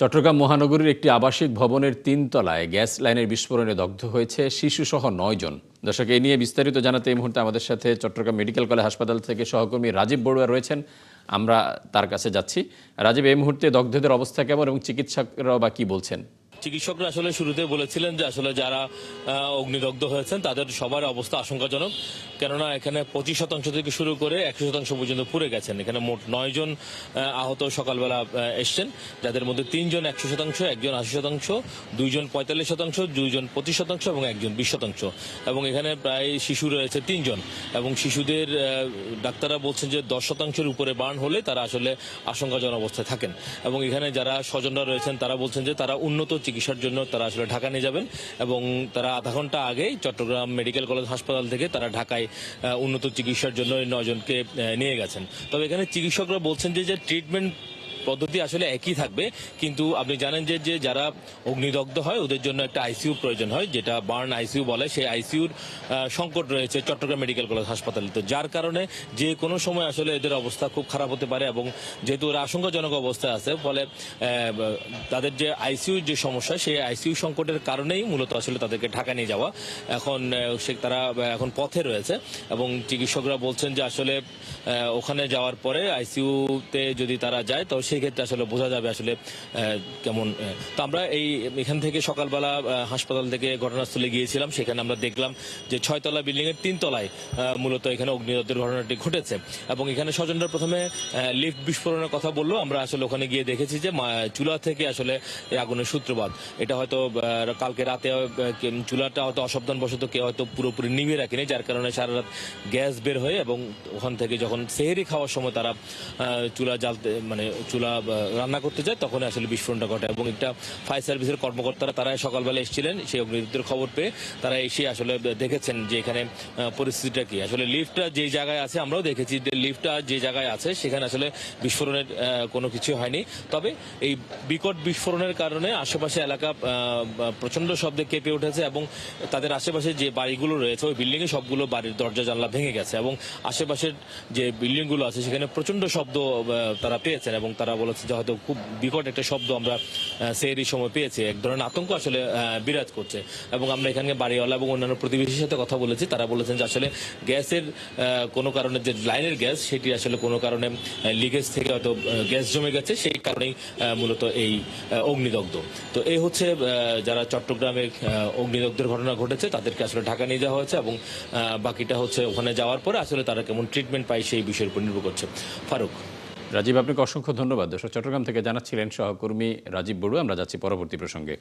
চট্টগ্রাম মহানগরীর একটি আবাসিক ভবনের ৩ তলায় গ্যাস লাইনের বিস্ফোরণে দগ্ধ হয়েছে শিশুসহ ৯ জন। দর্শক, এই নিয়ে বিস্তারিত জানাতে এই মুহূর্তে আমাদের সাথে চট্টগ্রাম মেডিকেল কলেজ হাসপাতাল থেকে সহকর্মী রাজীব বড়ুয়া রয়েছেন। আমরা তার কাছে যাচ্ছি। রাজীব, এই মুহূর্তে দগ্ধদের অবস্থা কেমন এবং চিকিৎসকরাও বা কি বলছেন? চিকিৎসকরা আসলে শুরুতে বলেছিলেন যে আসলে যারা অগ্নিদগ্ধ হয়েছেন তাদের সবার অবস্থা আশঙ্কাজনক, কেননা এখানে 25% থেকে শুরু করে 100% পর্যন্ত পুড়ে গেছেন। এখানে মোট 9 জন আহত সকালবেলা এসছেন, যাদের মধ্যে 3 জন 100%, একজন 80%, 2 জন 45%, 2 জন 25% এবং একজন 20%। এবং এখানে প্রায় শিশু রয়েছে 3 জন, এবং শিশুদের ডাক্তাররা বলছেন যে 10%-এর উপরে বার্ন হলে তারা আসলে আশঙ্কাজনক অবস্থায় থাকেন। এবং এখানে যারা স্বজনরা রয়েছেন তারা বলছেন যে তারা উন্নত চিকিৎসার জন্য তারা আসলে ঢাকা নিয়ে যাবেন, এবং তারা আধা ঘন্টা আগেই চট্টগ্রাম মেডিকেল কলেজ হাসপাতাল থেকে তারা ঢাকায় উন্নত চিকিৎসার জন্য 9 জনকে নিয়ে গেছেন। তবে এখানে চিকিৎসকরা বলছেন যে ট্রিটমেন্ট পদ্ধতি আসলে একই থাকবে, কিন্তু আপনি জানেন যে যারা অগ্নিদগ্ধ হয় ওদের জন্য একটা আইসিইউ প্রয়োজন হয়, যেটা বার্ন আইসিইউ বলে। সেই আইসিইউর সংকট রয়েছে চট্টগ্রাম মেডিকেল কলেজ হাসপাতালে। তো যার কারণে যে কোনো সময় আসলে এদের অবস্থা খুব খারাপ হতে পারে, এবং যেহেতু ওরা আশঙ্কাজনক অবস্থায় আছে, ফলে তাদের যে আইসিইউর যে সমস্যা, সেই আইসিইউ সংকটের কারণেই মূলত আসলে তাদেরকে ঢাকা নিয়ে যাওয়া। এখন তারা এখন পথে রয়েছে, এবং চিকিৎসকরা বলছেন যে আসলে ওখানে যাওয়ার পরে আইসিইউতে যদি তারা যায় তো সেই ক্ষেত্রে আসলে বোঝা যাবে আসলে কেমন। তো আমরা এখান থেকে সকালবেলা হাসপাতাল থেকে ঘটনাস্থলে গিয়েছিলাম। সেখানে আমরা দেখলাম যে 6 তলা বিল্ডিং এর 3 তলায় মূলত এখানে অগ্নিদগ্ধের ঘটনাটি ঘটেছে, এবং এখানে স্বজনরা প্রথমে লিফট বিস্ফোরণের কথা বললো। আমরা আসলে ওখানে গিয়ে দেখেছি যে চুলা থেকে আসলে এই আগুনের সূত্রপাত। এটা হয়তো কালকে রাতে চুলাটা হয়তো অসাবধানবশত কেউ হয়তো পুরোপুরি নিভিয়ে রাখেনি, যার কারণে সারা রাত গ্যাস বের হয়ে, এবং ওখান থেকে যখন সেহরি খাওয়ার সময় তারা চুলা জ্বালতে চুলা রান্না করতে যায়, তখন আসলে বিস্ফোরণটা ঘটে। এবং একটা ফায়ার সার্ভিসের কর্মকর্তারা তারা সকালবেলা এসেছিলেন, সেই অগ্নিদগ্ধের খবর পেয়ে তারা এসে আসলে দেখেছেন যে এখানে পরিস্থিতিটা কি। আসলে লিফটটা যে জায়গায় আছে, আমরাও দেখেছি যে লিফটটা যে জায়গায় আছে সেখানে আসলে বিস্ফোরণের কোনো কিছু হয়নি। তবে এই বিকট বিস্ফোরণের কারণে আশেপাশে এলাকা প্রচন্ড শব্দে কেঁপে উঠেছে, এবং তাদের আশেপাশে যে বাড়িগুলো রয়েছে ওই বিল্ডিং এ সবগুলো বাড়ির দরজা জানলা ভেঙে গেছে, এবং আশেপাশের যে বিল্ডিং গুলো আছে সেখানে প্রচন্ড শব্দ তারা পেয়েছেন, এবং তারা বলেছে যে হয়তো খুব বিকট একটা শব্দ আমরা সেহরির সময় পেয়েছি। এক ধরনের আতঙ্ক আসলে বিরাজ করছে। এবং আমরা এখানে বাড়িওয়ালা এবং অন্যান্য প্রতিবেশীর সাথে কথা বলেছি, তারা বলেছেন যে আসলে গ্যাসের কোনো কারণে, যে লাইনের গ্যাস, সেটি আসলে কোনো কারণে লিকেজ থেকে হয়তো গ্যাস জমে গেছে, সেই কারণেই মূলত এই অগ্নিদগ্ধ। তো এই হচ্ছে যারা চট্টগ্রামে অগ্নিদগ্ধের ঘটনা ঘটেছে তাদেরকে আসলে ঢাকা নিয়ে যাওয়া হয়েছে, এবং বাকিটা হচ্ছে ওখানে যাওয়ার পরে আসলে তারা কেমন ট্রিটমেন্ট পায় সেই বিষয়ের উপর নির্ভর করছে। ফারুক। রাজীব, আপনাকে অসংখ্য ধন্যবাদ। দর্শক, চট্টগ্রাম থেকে জানাচ্ছিলেন সহকর্মী রাজীব বড়ুয়া। আমরা যাচ্ছি পরবর্তী প্রসঙ্গে।